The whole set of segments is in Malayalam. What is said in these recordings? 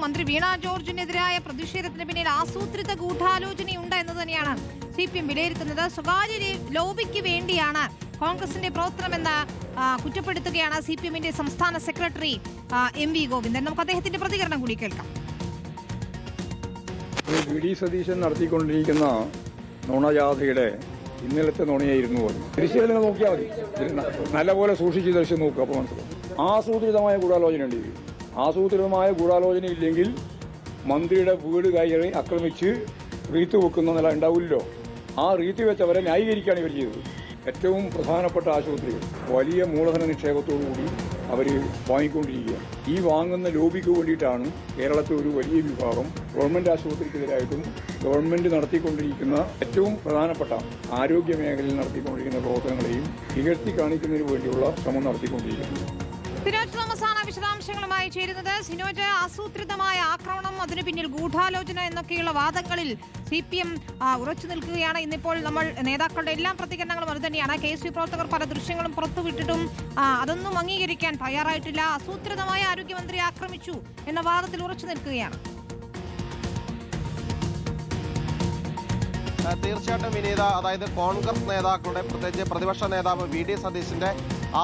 മന്ത്രി വീണ ജോർജിനെതിരായ പ്രതിഷേധത്തിന് പിന്നിൽ ആസൂത്രിത ഗൂഢാലോചനയുണ്ട് എന്ന് തന്നെയാണ് CPM വിലയിരുത്തുന്നത്. സ്വകാര്യ ലോബിക്ക് വേണ്ടിയാണ് കോൺഗ്രസിന്റെ പ്രവർത്തനമെന്ന് കുറ്റപ്പെടുത്തുകയാണ് CPMന്റെ സംസ്ഥാന സെക്രട്ടറി MV ഗോവിന്ദൻ. നമുക്ക് അദ്ദേഹത്തിന്റെ പ്രതികരണം കൂടി കേൾക്കാം. VD സതീശൻ നടത്തിക്കൊണ്ടിരിക്കുന്ന നുണജാഥയുടെ ഇന്നലത്തെ നുണയായിരുന്നു പറഞ്ഞു. ദൃശ്യം നോക്കിയാൽ മതി, നല്ലപോലെ സൂക്ഷിച്ച് ദൃശ്യം നോക്കുക, അപ്പോൾ മനസ്സിലാവും. ആസൂത്രിതമായ ഗൂഢാലോചന ഉണ്ട്. ആസൂത്രിതമായ ഗൂഢാലോചന ഇല്ലെങ്കിൽ മന്ത്രിയുടെ വീട് കയറി ആക്രമിച്ച് റീത്ത് വെക്കുന്ന നില ഉണ്ടാവില്ലല്ലോ. ആ റീത്ത് വെച്ചവരെ ന്യായീകരിക്കുകയാണ് ഇവർ ചെയ്തത്. ഏറ്റവും പ്രധാനപ്പെട്ട ആശുപത്രികൾ വലിയ മൂലധന നിക്ഷേപത്തോടുകൂടി അവർ വാങ്ങിക്കൊണ്ടിരിക്കുകയാണ്. ഈ വാങ്ങുന്ന ലോബിക്ക് വേണ്ടിയിട്ടാണ് കേരളത്തിൽ ഒരു വലിയ വിഭാഗം ഗവൺമെന്റ് ആശുപത്രിക്കെതിരായിട്ടും ഗവൺമെന്റ് നടത്തിക്കൊണ്ടിരിക്കുന്ന ഏറ്റവും പ്രധാനപ്പെട്ട ആരോഗ്യ മേഖലയിൽ നടത്തിക്കൊണ്ടിരിക്കുന്ന പ്രവർത്തനങ്ങളെയും ഇകഴ്ത്തി കാണിക്കുന്നതിന് വേണ്ടിയുള്ള ശ്രമം നടത്തിക്കൊണ്ടിരിക്കുന്നത്. സിനോജ് തോമസാണ് വിശദാംശങ്ങളുമായി ചേരുന്നത്. സിനോജ്, ആസൂത്രിതമായ ആക്രമണം, അതിനു പിന്നിൽ ഗൂഢാലോചന എന്നൊക്കെയുള്ള വാദങ്ങളിൽ CPM ഉറച്ചു നിൽക്കുകയാണ്. ഇന്നിപ്പോൾ നമ്മൾ നേതാക്കളുടെ എല്ലാം പ്രതികരണങ്ങളും അത് തന്നെയാണ്. KSU പ്രവർത്തകർ പല ദൃശ്യങ്ങളും പുറത്തുവിട്ടിട്ടും അതൊന്നും അംഗീകരിക്കാൻ തയ്യാറായിട്ടില്ല. ആസൂത്രിതമായ ആരോഗ്യമന്ത്രിയെ ആക്രമിച്ചു എന്ന വാദത്തിൽ ഉറച്ചു നിൽക്കുകയാണ്. തീർച്ചയായിട്ടും വിനീത, അതായത് കോൺഗ്രസ് നേതാക്കളുടെ, പ്രത്യേകിച്ച് പ്രതിപക്ഷ നേതാവ് VD സതീശന്റെ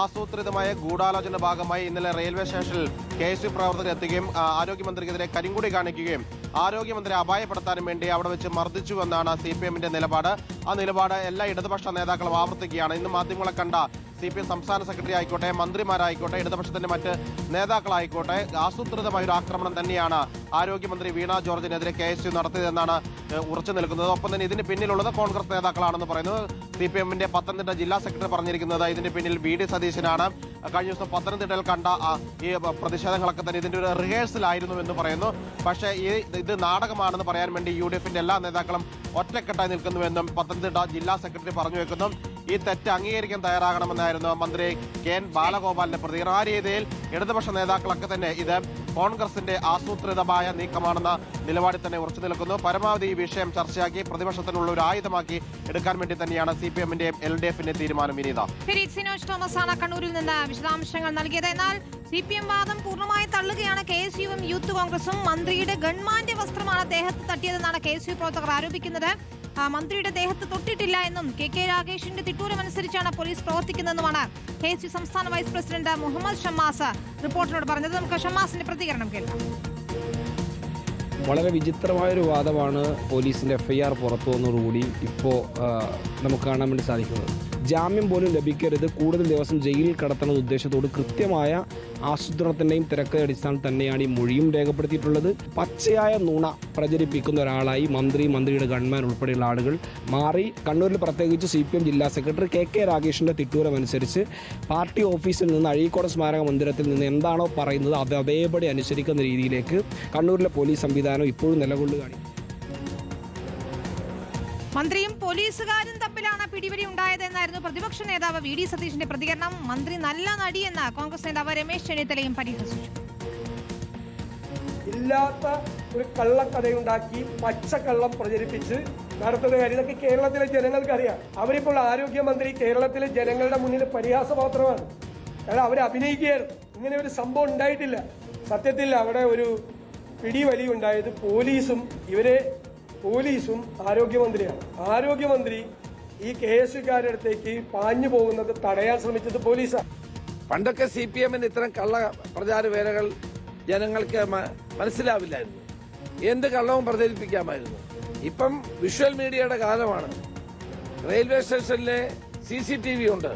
ആസൂത്രിതമായ ഗൂഢാലോചന ഭാഗമായി ഇന്നലെ റെയിൽവേ സ്റ്റേഷനിൽ KSU പ്രവർത്തകർ എത്തുകയും ആരോഗ്യമന്ത്രിക്കെതിരെ കരിങ്കൊടി കാണിക്കുകയും ആരോഗ്യമന്ത്രിയെ അപായപ്പെടുത്താനും വേണ്ടി അവിടെ വെച്ച് മർദ്ദിച്ചുവെന്നാണ് CPMന്റെ നിലപാട്. ആ നിലപാട് എല്ലാ ഇടതുപക്ഷ നേതാക്കളും ആവർത്തിക്കുകയാണ്. ഇന്ന് മാധ്യമങ്ങളെ കണ്ട CPM സംസ്ഥാന സെക്രട്ടറി ആയിക്കോട്ടെ, മന്ത്രിമാരായിക്കോട്ടെ, ഇടതുപക്ഷത്തിന്റെ മറ്റ് നേതാക്കളായിക്കോട്ടെ, ആസൂത്രിതമായ ഒരു ആക്രമണം തന്നെയാണ് ആരോഗ്യമന്ത്രി വീണ ജോർജിനെതിരെ KSU നടത്തിയതെന്നാണ് ഉറച്ചു നിൽക്കുന്നത്. ഒപ്പം തന്നെ ഇതിന് പിന്നിലുള്ളത് കോൺഗ്രസ് നേതാക്കളാണെന്ന് പറയുന്നു. CPMന്റെ പത്തനംതിട്ട ജില്ലാ സെക്രട്ടറി പറഞ്ഞിരിക്കുന്നത് ഇതിന് പിന്നിൽ VD സതീശനാണ്. കഴിഞ്ഞ ദിവസം പത്തനംതിട്ടയിൽ കണ്ട ഈ പ്രതിഷേധങ്ങളൊക്കെ തന്നെ ഇതിന്റെ ഒരു റിഹേഴ്സൽ ആയിരുന്നു എന്ന് പറയുന്നു. പക്ഷേ ഇത് നാടകമാണെന്ന് പറയാൻ വേണ്ടി UDFന്റെ എല്ലാ നേതാക്കളും ഒറ്റക്കെട്ടായി നിൽക്കുന്നുവെന്നും പത്തനംതിട്ട ജില്ലാ സെക്രട്ടറി പറഞ്ഞു വെക്കുന്നു. ഈ തെറ്റ് അംഗീകരിക്കാൻ തയ്യാറാകണമെന്നായിരുന്നു മന്ത്രി KN ബാലഗോപാലിന്റെ പ്രതികരണം. ആ രീതിയിൽ ഇടതുപക്ഷ നേതാക്കളൊക്കെ തന്നെ ഇത് കോൺഗ്രസിന്റെ ആസൂത്രിതമായ നീക്കമാണെന്ന നിലപാടിൽ തന്നെ ഉറച്ചു നിൽക്കുന്നു. പരമാവധി ഈ വിഷയം ചർച്ചയാക്കി പ്രതിപക്ഷത്തിനുള്ള ഒരു ആയുധമാക്കി എടുക്കാൻ വേണ്ടി തന്നെയാണ് CPMന്റെയും LDFന്റെയും തീരുമാനം. വിനീത, സിനോജ് തോമസ് ആണ് കണ്ണൂരിൽ നിന്ന് വിശദാംശങ്ങൾ നൽകിയത്. എന്നാൽ CPM വാദം പൂർണ്ണമായി തള്ളുകയാണ് KSUവും യൂത്ത് കോൺഗ്രസും. മന്ത്രിയുടെ ഗൺമാന്റെ വസ്ത്രമാണ് ദേഹത്ത് തട്ടിയതെന്നാണ് KSU പ്രവർത്തകർ ആരോപിക്കുന്നത്. മന്ത്രിയുടെ ദേഹത്ത് തൊട്ടിട്ടില്ല എന്നും KK രാഗേഷിന്റെ തിട്ടൂരമനുസരിച്ചാണ് പോലീസ് പ്രവർത്തിക്കുന്നതെന്നുമാണ് KSU സംസ്ഥാന വൈസ് പ്രസിഡന്റ് മുഹമ്മദ് ഷമ്മാസ് റിപ്പോർട്ടറോട് പറഞ്ഞത്. നമുക്ക് ഷമ്മാസിന്റെ പ്രതികരണം കേൾക്കാം. വളരെ വിചിത്രമായൊരു വാദമാണ് പോലീസിന്റെ FIR പുറത്തു വന്നതോടുകൂടി ഇപ്പോൾ നമുക്ക് കാണാൻ വേണ്ടി സാധിക്കുന്നത്. ജാമ്യം പോലും ലഭിക്കരുത്, കൂടുതൽ ദിവസം ജയിലിൽ കടത്തുന്ന ഉദ്ദേശത്തോട് കൃത്യമായ ആസൂത്രണത്തിൻ്റെയും തിരക്കഥ അടിസ്ഥാനത്തിൽ തന്നെയാണ് ഈ മൊഴിയും രേഖപ്പെടുത്തിയിട്ടുള്ളത്. പച്ചയായ നുണ പ്രചരിപ്പിക്കുന്ന ഒരാളായി മന്ത്രിയുടെ ഗൺമാൻ ഉൾപ്പെടെയുള്ള ആളുകൾ മാറി. കണ്ണൂരിൽ പ്രത്യേകിച്ച് CPM ജില്ലാ സെക്രട്ടറി KK രാഗേഷിന്റെ തിട്ടൂരമനുസരിച്ച് പാർട്ടി ഓഫീസിൽ നിന്ന് അഴീക്കോട് സ്മാരക മന്ദിരത്തിൽ നിന്ന് എന്താണോ പറയുന്നത് അത് അതേപടി അനുസരിക്കുന്ന രീതിയിലേക്ക് കണ്ണൂരിലെ പോലീസ് സംവിധാനം ഇപ്പോഴും നിലകൊള്ളുകയാണ്. മന്ത്രിയും പോലീസുകാരും തമ്മിലാണ് പിടിവലി ഉണ്ടായതെന്നായിരുന്നു പ്രതിപക്ഷ നേതാവ് VD സതീശന്റെ പ്രതികരണം. മന്ത്രി നല്ല നടിയെന്ന് കോൺഗ്രസ് നേതാവ് രമേശ് ചെന്നിത്തലയും പരിഹസിച്ചു. ഇല്ലാത്ത ഒരു കള്ളക്കഥയുണ്ടാക്കി പച്ചക്കള്ളം പ്രചരിപ്പിച്ച് നടത്തുന്ന കാര്യം ഇതൊക്കെ കേരളത്തിലെ ജനങ്ങൾക്കറിയാം. അവരിപ്പോൾ ആരോഗ്യമന്ത്രി കേരളത്തിലെ ജനങ്ങളുടെ മുന്നിൽ പരിഹാസപാത്രമാണ്. കാരണം അവർ അഭിനയിക്കുകയായിരുന്നു. ഇങ്ങനെ ഒരു സംഭവം ഉണ്ടായിട്ടില്ല. സത്യത്തിൽ അവിടെ ഒരു പിടിവലി ഉണ്ടായത് പോലീസും ആരോഗ്യമന്ത്രിയാണ്. ആരോഗ്യമന്ത്രി ഈ KSUക്കാരുടെ അടുത്തേക്ക് പാഞ്ഞു പോകുന്നത് തടയാൻ ശ്രമിച്ചത് പോലീസാണ്. പണ്ടൊക്കെ CPMന് ഇത്തരം കള്ള പ്രചാര വേലകൾ ജനങ്ങൾക്ക് മനസ്സിലാവില്ലായിരുന്നു. എന്ത് കള്ളവും പ്രചരിപ്പിക്കാമായിരുന്നു. ഇപ്പം വിഷ്വൽ മീഡിയയുടെ കാലമാണ്. റെയിൽവേ സ്റ്റേഷനിലെ CCTV ഉണ്ട്.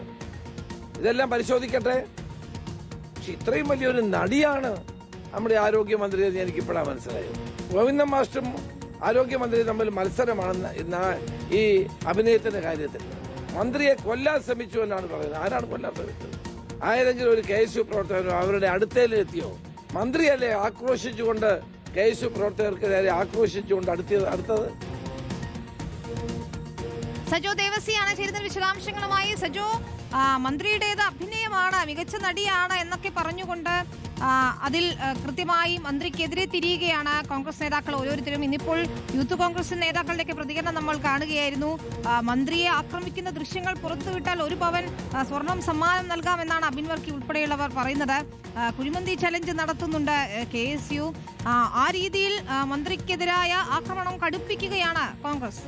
ഇതെല്ലാം പരിശോധിക്കട്ടെ. പക്ഷെ ഇത്രയും വലിയൊരു നടിയാണ് നമ്മുടെ ആരോഗ്യമന്ത്രി എന്ന് എനിക്കിപ്പോഴാണ് മനസ്സിലായത്. ഗോവിന്ദൻ മാസ്റ്ററും ആരോഗ്യമന്ത്രി തമ്മിൽ മത്സരമാണ് ഈ അഭിനയത്തിന്റെ കാര്യത്തിൽ. മന്ത്രിയെ കൊല്ലാൻ ശ്രമിച്ചു എന്നാണ് പറയുന്നത്. ആരാണ് കൊല്ലാൻ ശ്രമിച്ചത്? ആരെങ്കിലും ഒരു KSU പ്രവർത്തകരോ അവരുടെ അടുത്തേലെത്തിയോ? മന്ത്രിയല്ലേ ആക്രോശിച്ചുകൊണ്ട് KSU പ്രവർത്തകർക്ക് നേരെ ആക്രോശിച്ചുകൊണ്ട് അടുത്തത്. സജോ ദേവസിയാണ് ചേരുന്ന വിശദാംശങ്ങളുമായി. സജോ, മന്ത്രിയുടേത് അഭിനയമാണ്, മികച്ച നടിയാണ് എന്നൊക്കെ പറഞ്ഞുകൊണ്ട് അതിൽ കൃത്യമായി മന്ത്രിക്കെതിരെ തിരിയുകയാണ് കോൺഗ്രസ് നേതാക്കൾ ഓരോരുത്തരും. ഇന്നിപ്പോൾ യൂത്ത് കോൺഗ്രസ് നേതാക്കളുടെയൊക്കെ പ്രതികരണം നമ്മൾ കാണുകയായിരുന്നു. മന്ത്രിയെ ആക്രമിക്കുന്ന ദൃശ്യങ്ങൾ പുറത്തുവിട്ടാൽ 1 പവൻ സ്വർണം സമ്മാനം നൽകാമെന്നാണ് അബിൻ വർക്കി ഉൾപ്പെടെയുള്ളവർ പറയുന്നത്. കുഴിമന്തി ചലഞ്ച് നടത്തുന്നുണ്ട് KSU. ആ രീതിയിൽ മന്ത്രിക്കെതിരായ ആക്രമണം കടുപ്പിക്കുകയാണ് കോൺഗ്രസ്.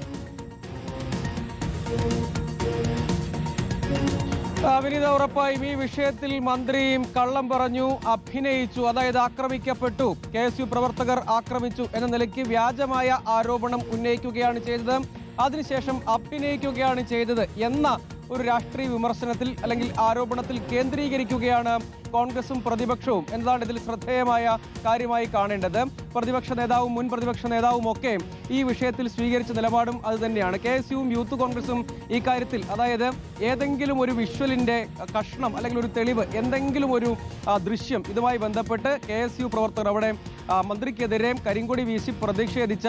വിനീത, ഉറപ്പായും ഈ വിഷയത്തിൽ മന്ത്രിയും കള്ളം പറഞ്ഞു, അഭിനയിച്ചു, അതായത് ആക്രമിക്കപ്പെട്ടു, KSU പ്രവർത്തകർ ആക്രമിച്ചു എന്ന നിലയ്ക്ക് വ്യാജമായ ആരോപണം ഉന്നയിക്കുകയാണ് ചെയ്തത്. അതിനുശേഷം അഭിനയിക്കുകയാണ് ചെയ്തത് എന്ന ഒരു രാഷ്ട്രീയ വിമർശനത്തിൽ അല്ലെങ്കിൽ ആരോപണത്തിൽ കേന്ദ്രീകരിക്കുകയാണ് കോൺഗ്രസും പ്രതിപക്ഷവും എന്നതാണ് ഇതിൽ ശ്രദ്ധേയമായ കാര്യമായി കാണേണ്ടത്. പ്രതിപക്ഷ നേതാവും മുൻ പ്രതിപക്ഷ നേതാവും ഒക്കെ ഈ വിഷയത്തിൽ സ്വീകരിച്ച നിലപാടും അതുതന്നെയാണ്. KSUവും യൂത്ത് കോൺഗ്രസും ഈ കാര്യത്തിൽ, അതായത് ഏതെങ്കിലും ഒരു വിഷ്വലിന്റെ കഷ്ണം അല്ലെങ്കിൽ ഒരു തെളിവ്, എന്തെങ്കിലും ഒരു ദൃശ്യം ഇതുമായി ബന്ധപ്പെട്ട് KSU പ്രവർത്തകർ, അവിടെ മന്ത്രിക്കെതിരെ കരിങ്കൊടി വീശി പ്രതിഷേധിച്ച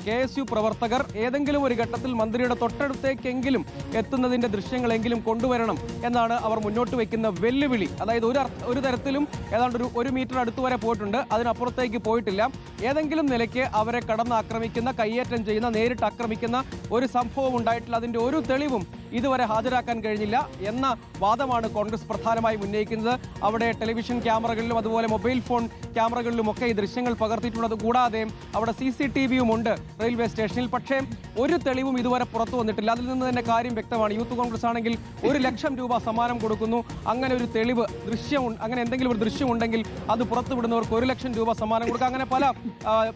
KSU പ്രവർത്തകർ ഏതെങ്കിലും ഒരു ഘട്ടത്തിൽ മന്ത്രിയുടെ തൊട്ടടുത്തേക്കെങ്കിലും എത്തുന്നതിന്റെ ദൃശ്യങ്ങളെങ്കിലും കൊണ്ടുവരണം എന്നാണ് അവർ മുന്നോട്ട് വയ്ക്കുന്ന വെല്ലുവിളി. അതായത് ഒരു തരത്തിലും ഏതാണ്ട് ഒരു മീറ്റർ അടുത്ത് വരെ പോയിട്ടുണ്ട്, അതിനപ്പുറത്തേക്ക് പോയിട്ടില്ല. ഏതെങ്കിലും നിലയ്ക്ക് അവരെ കടന്നാക്രമിക്കുന്ന, കയ്യേറ്റം ചെയ്യുന്ന, നേരിട്ട് ആക്രമിക്കുന്ന ഒരു സംഭവം ഉണ്ടായിട്ടില്ല. അതിന്റെ ഒരു തെളിവും ഇതുവരെ ഹാജരാക്കാൻ കഴിഞ്ഞില്ല എന്ന വാദമാണ് കോൺഗ്രസ് പ്രധാനമായും ഉന്നയിക്കുന്നത്. അവിടെ ടെലിവിഷൻ ക്യാമറകളിലും അതുപോലെ മൊബൈൽ ഫോൺ ക്യാമറകളിലും ഒക്കെ ഈ ദൃശ്യങ്ങൾ പകർത്തിയിട്ടുള്ളത് കൂടാതെ അവിടെ CCTVയും ഉണ്ട് റെയിൽവേ സ്റ്റേഷനിൽ. പക്ഷേ ഒരു തെളിവും ഇതുവരെ പുറത്തു വന്നിട്ടില്ല. അതിൽ നിന്ന് തന്നെ കാര്യം വ്യക്തമാണ്. യൂത്ത് കോൺഗ്രസ് ആണെങ്കിൽ 1 ലക്ഷം രൂപ സമ്മാനം കൊടുക്കുന്നു. അങ്ങനെ ഒരു തെളിവ്, ദൃശ്യം, അങ്ങനെ എന്തെങ്കിലും ഒരു ദൃശ്യം ഉണ്ടെങ്കിൽ അത് പുറത്തുവിടുന്നവർക്ക് 1 ലക്ഷം രൂപ സമ്മാനം കൊടുക്കുക. അങ്ങനെ പല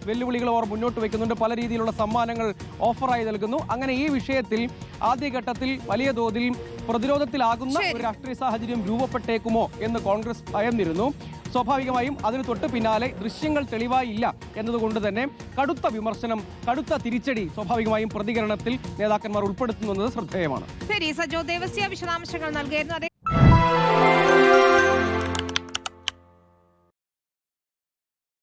വെല്ലുവിളികളും അവർ മുന്നോട്ട് വയ്ക്കുന്നുണ്ട്. പല രീതിയിലുള്ള സമ്മാനങ്ങൾ ഓഫറായി നൽകുന്നു. അങ്ങനെ ഈ വിഷയത്തിൽ ആദ്യഘട്ടത്തിൽ വലിയ തോതിൽ പ്രതിരോധത്തിലാകുന്ന ഒരു രാഷ്ട്രീയ സാഹചര്യം രൂപപ്പെട്ടേക്കുമോ എന്ന് കോൺഗ്രസ് ഭയന്നിരുന്നു. സ്വാഭാവികമായും അതിന് തൊട്ട് പിന്നാലെ ദൃശ്യങ്ങൾ തെളിവായി ഇല്ല എന്നതുകൊണ്ട് തന്നെ കടുത്ത വിമർശനം, കടുത്ത തിരിച്ചടി സ്വാഭാവികമായും പ്രതികരണത്തിൽ നേതാക്കന്മാർ ഉൾപ്പെടുത്തുന്നത് ശ്രദ്ധേയമാണ്. ശരി, സജോ ദേവസ്യ വിശദാംശങ്ങൾ നൽകിയിരുന്നു.